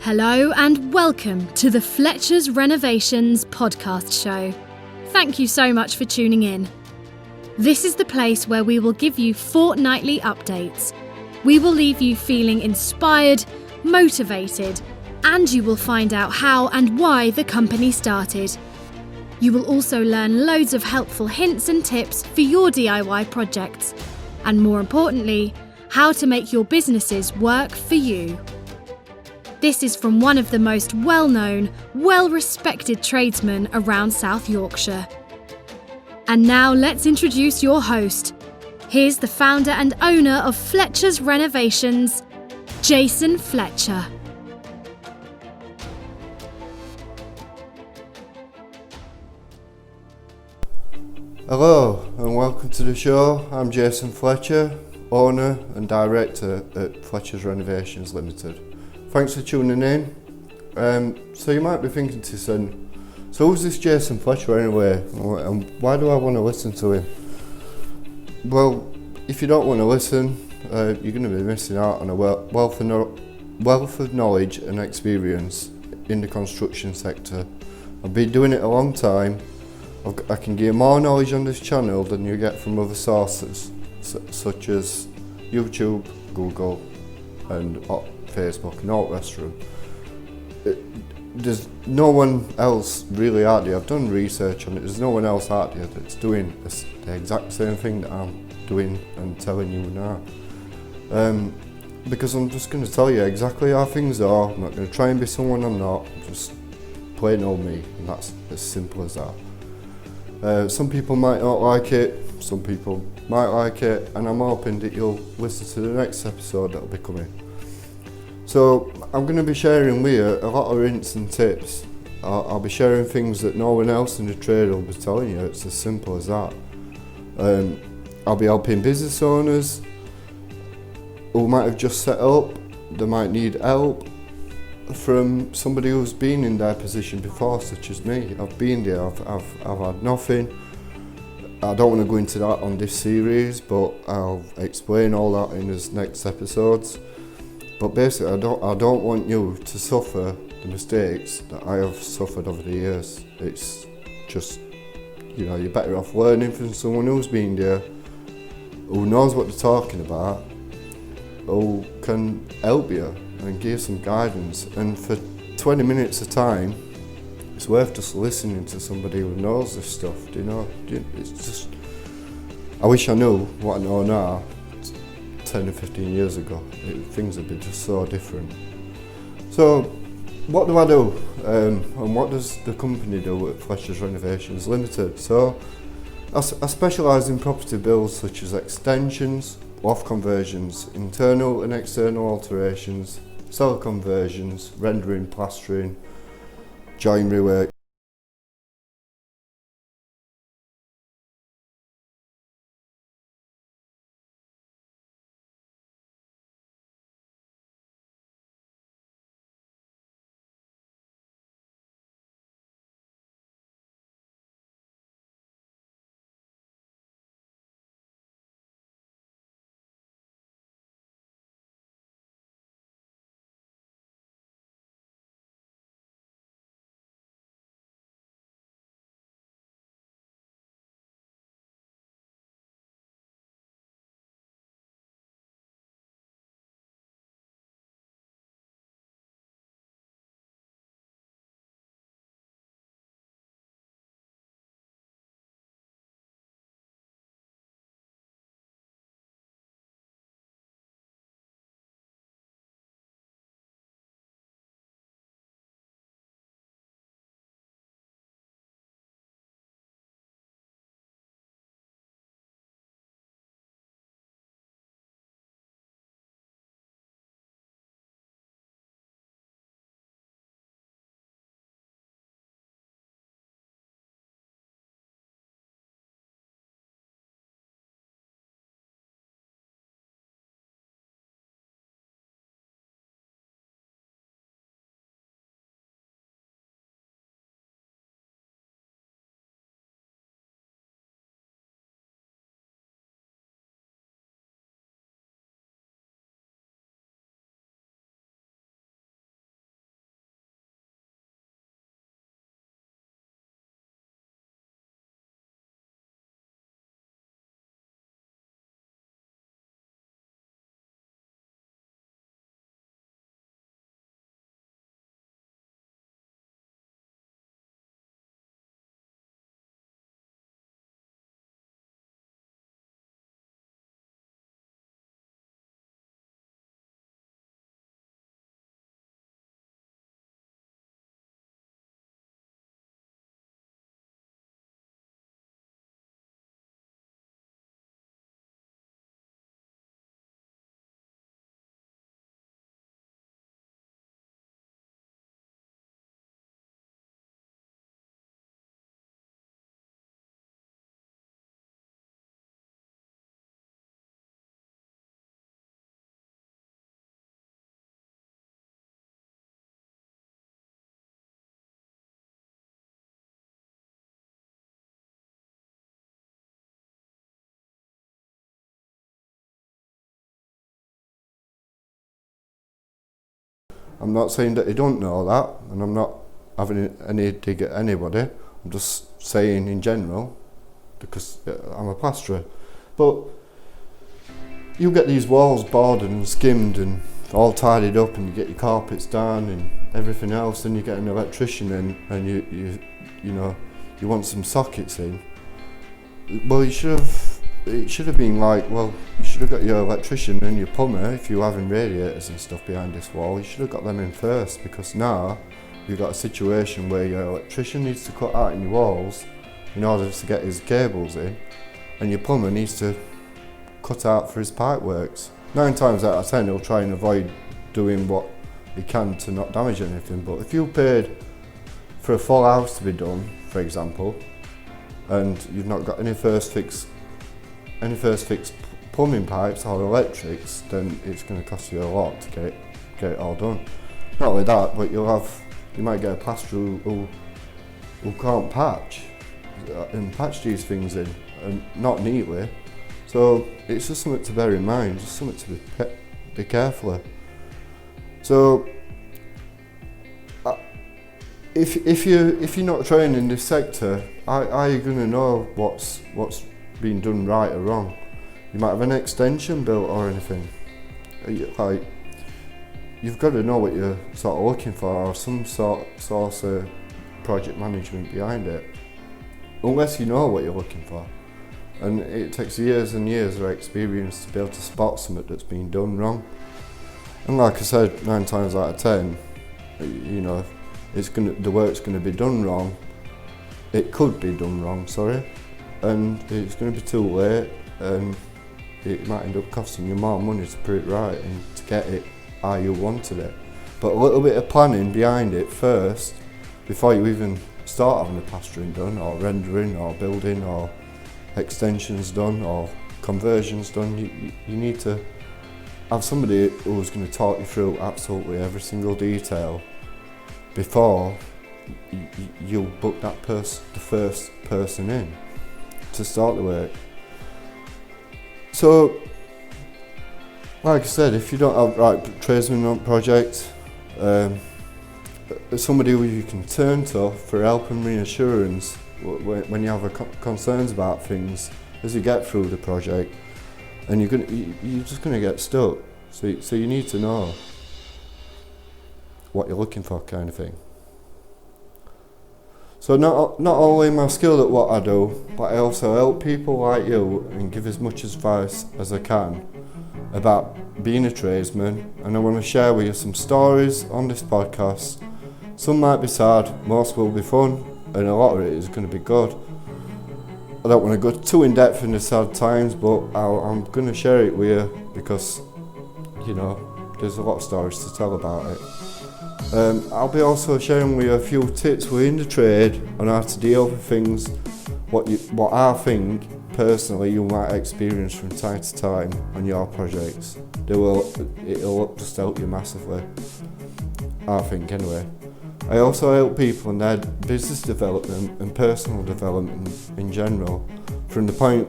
Hello and welcome to the Fletchers Renovations podcast show. Thank you so much for tuning in. This is the place where we will give you fortnightly updates. We will leave you feeling inspired, motivated, and you will find out how and why the company started. You will also learn loads of helpful hints and tips for your DIY projects, and more importantly, how to make your businesses work for you. This is from one of the most well-known, well-respected tradesmen around South Yorkshire. And now let's introduce your host. Here's the founder and owner of Fletchers Renovations, Jason Fletcher. Hello and welcome to the show. I'm Jason Fletcher, owner and director at Fletchers Renovations Limited. Thanks for tuning in. So you might be thinking to yourself, so who's this Jason Fletcher anyway, and why do I want to listen to him? Well, if you don't want to listen, you're going to be missing out on a wealth of knowledge and experience in the construction sector. I've been doing it a long time. I can give more knowledge on this channel than you get from other sources, such as YouTube, Google, and Facebook and all the rest of them. There's no one else really out there. I've done research on it. There's no one else out there that's doing the exact same thing that I'm doing and telling you now. Because I'm just going to tell you exactly how things are. I'm not going to try and be someone I'm not. I'm just plain old me, and that's as simple as that. Some people might not like it, some people might like it, and I'm hoping that you'll listen to the next episode that'll be coming. So I'm going to be sharing with you a lot of hints and tips. I'll be sharing things that no one else in the trade will be telling you. It's as simple as that. I'll be helping business owners who might have just set up. They might need help from somebody who's been in their position before, such as me. I've been there, I've had nothing. I don't want to go into that on this series, but I'll explain all that in his next episodes. But basically, I don't want you to suffer the mistakes that I have suffered over the years. It's just, you're better off learning from someone who's been there, who knows what they're talking about, who can help you and give some guidance. And for 20 minutes of time, it's worth just listening to somebody who knows this stuff. It's just, I wish I knew what I know now 10 or 15 years ago. Things would be just so different. So what do I do, and what does the company do at Fletchers Renovations Limited? So I specialise in property builds such as extensions, loft conversions, internal and external alterations, cellar conversions, rendering, plastering, joinery work, I'm not saying that he don't know that, and I'm not having any dig at anybody. I'm just saying in general, because I'm a plasterer. But you get these walls boarded and skimmed and all tidied up, and you get your carpets down and everything else, and you get an electrician in, and you want some sockets in. Well, it should have been like, well, you should have got your electrician and your plumber, if you're having radiators and stuff behind this wall, you should have got them in first, because now you've got a situation where your electrician needs to cut out in your walls in order to get his cables in, and your plumber needs to cut out for his pipe works. 9 times out of 10 he'll try and avoid doing what he can to not damage anything, but if you paid for a full house to be done, for example, and you've not got any first fix plumbing pipes or electrics, then it's going to cost you a lot to get it all done. Not only that, but you might get a plasterer who can't patch and patch these things in, and not neatly. So it's just something to bear in mind, just something to be careful of. So if you're not trained in this sector, how are you going to know what's being done right or wrong? You might have an extension built or anything. Like, you've got to know what you're sort of looking for, or some source of project management behind it. Unless you know what you're looking for. And it takes years and years of experience to be able to spot something that's been done wrong. And like I said, 9 times out of 10, the work's going to be done wrong. It could be done wrong, and it's going to be too late, and it might end up costing you more money to put it right and to get it how you wanted it. But a little bit of planning behind it first, before you even start having the plastering done, or rendering, or building, or extensions done, or conversions done, you need to have somebody who's going to talk you through absolutely every single detail before you book the first person in to start the work. So, like I said, if you don't have right tradesmen on project, somebody who you can turn to for help and reassurance when you have concerns about things as you get through the project, and you're just going to get stuck. So you need to know what you're looking for, kind of thing. So not only am I skilled at what I do, but I also help people like you and give as much advice as I can about being a tradesman, and I want to share with you some stories on this podcast. Some might be sad, most will be fun, and a lot of it is going to be good. I don't want to go too in depth in the sad times, but I'm going to share it with you because, there's a lot of stories to tell about it. I'll be also sharing with you a few tips within the trade on how to deal with things, what I think personally you might experience from time to time on your projects. It'll just help you massively, I think anyway. I also help people in their business development and personal development in general, from the point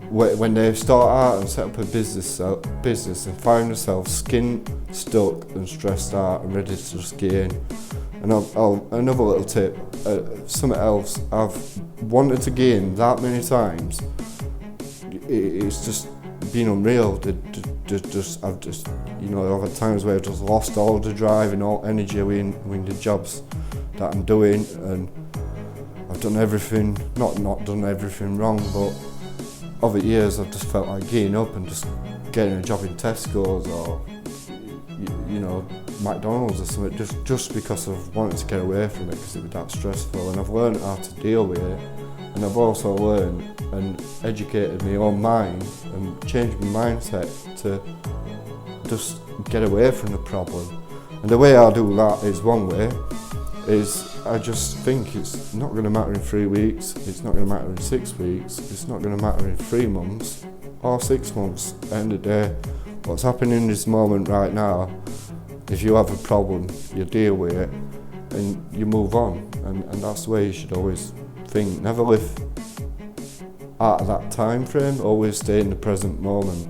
when they start out and set up a business and find themselves stuck and stressed out and ready to just get in. And another little tip, something else I've wanted to gain that many times, it's just been unreal. I've had times where I've just lost all the drive and all energy in the jobs that I'm doing, and I've done everything, not done everything wrong, but over years I've just felt like getting up and just getting a job in Tesco's or McDonald's or something, just because I've wanted to get away from it because it was that stressful, and I've learned how to deal with it. And I've also learned and educated my own mind and changed my mindset to just get away from the problem. And the way I do that is one way, is I just think it's not going to matter in 3 weeks, it's not going to matter in 6 weeks, it's not going to matter in 3 months or 6 months. At the end of the day, what's happening in this moment right now, if you have a problem, you deal with it and you move on. And that's the way you should always think. Never live out of that time frame, always stay in the present moment.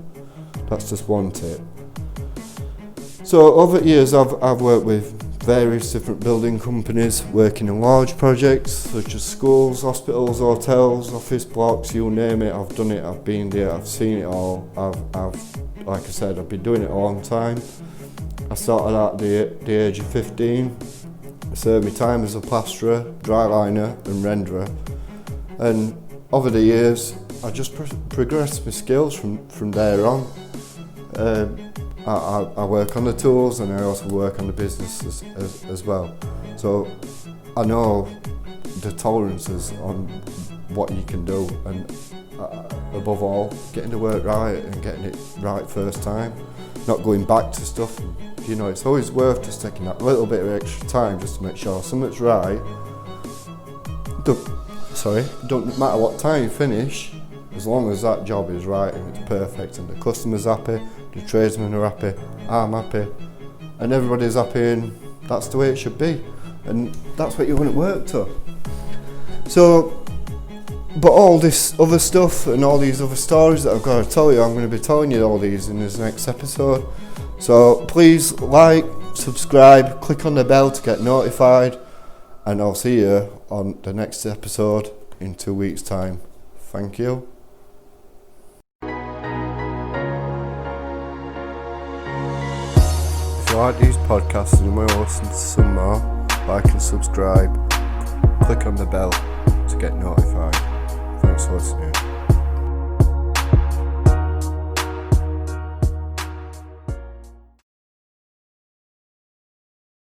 That's just one tip. So over the years I've worked with various different building companies working in large projects such as schools, hospitals, hotels, office blocks, you name it. I've done it, I've been there, I've seen it all. I've like I said, I've been doing it a long time. I started at the age of 15. I served my time as a plasterer, dry liner and renderer, and over the years I just progressed my skills from there on. I work on the tools and I also work on the business as well. So I know the tolerances on what you can do, and above all, getting the work right and getting it right first time, not going back to stuff. You know, it's always worth just taking that little bit of extra time just to make sure something's right. Don't matter what time you finish, as long as that job is right and it's perfect and the customer's happy, the tradesmen are happy, I'm happy, and everybody's happy, and that's the way it should be, and that's what you want to work to. So, but all this other stuff and all these other stories that I've got to tell you, I'm going to be telling you all these in this next episode. So please like, subscribe, click on the bell to get notified, and I'll see you on the next episode in 2 weeks' time. Thank you. If you like these podcasts and you want to listen to some more, like and subscribe, click on the bell to get notified. Thanks for listening.